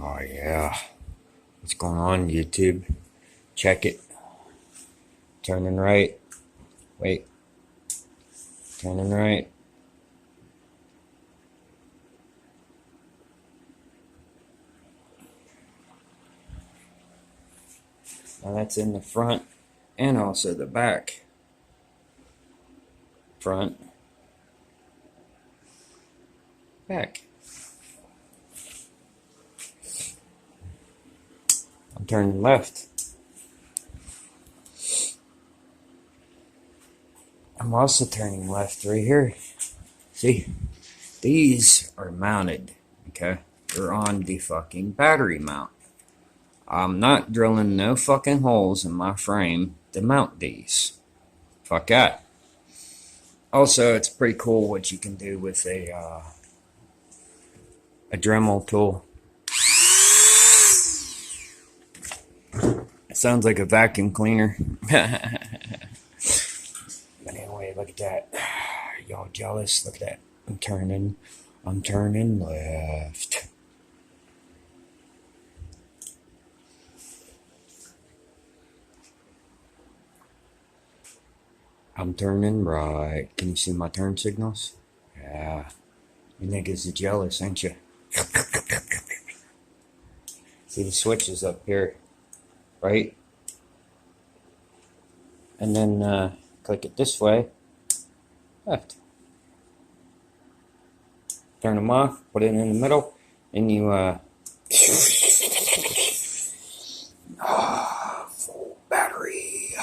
Oh yeah. What's going on, YouTube? Check it. Turning right. Wait. Turning right. Now that's in the front and also the back. Front. Back. I'm turning left. I'm also turning left right here. See? These are mounted. Okay? They're on the fucking battery mount. I'm not drilling no fucking holes in my frame to mount these. Fuck that. Also, it's pretty cool what you can do with a Dremel tool. It sounds like a vacuum cleaner. But anyway, look at that. Y'all jealous? Look at that. I'm turning left. I'm turning right. Can you see my turn signals? Yeah. You niggas are jealous, ain't you? See the switches up here, right? And then click it this way, left. Turn them off, put it in the middle, and you full battery.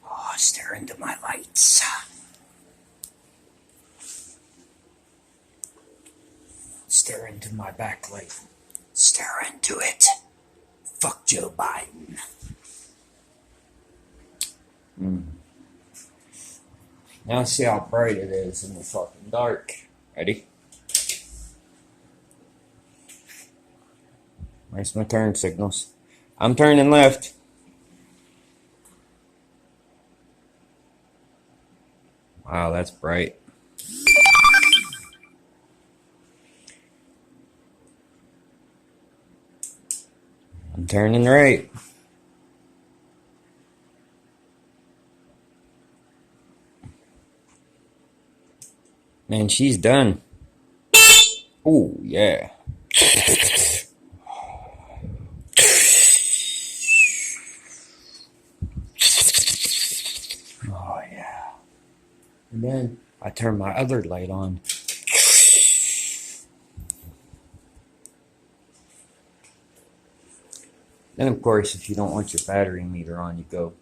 Oh, stare into my lights. Stare into my backlight. Stare into it. Fuck Joe Biden. Now see how bright it is in the fucking dark. Ready? Where's my turn signals? I'm turning left. Wow, that's bright. I'm turning right. Man, she's done. Oh, yeah. Oh, yeah. And then I turn my other light on. Then, of course, if you don't want your battery meter on, you go,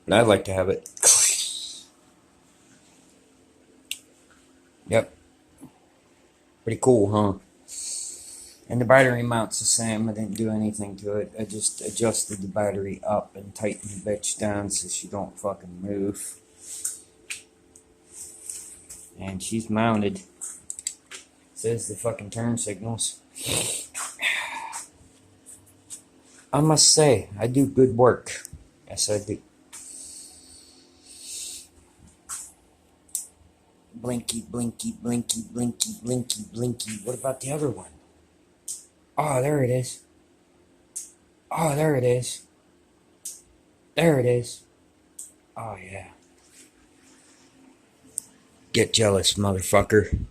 but I like to have it. Yep. Pretty cool, huh? And the battery mount's the same. I didn't do anything to it. I just adjusted the battery up and tightened the bitch down so she don't fucking move. And she's mounted. Says the fucking turn signals. I must say, I do good work. Yes, I do. Blinky, blinky, blinky, blinky, blinky, blinky. What about the other one? Oh, there it is. Oh, there it is. There it is. Oh, yeah. Get jealous, motherfucker.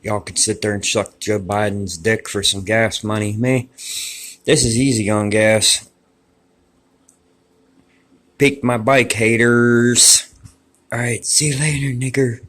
Y'all could sit there and suck Joe Biden's dick for some gas money. Me, this is easy on gas. Peak my bike, haters. Alright, see you later, nigger.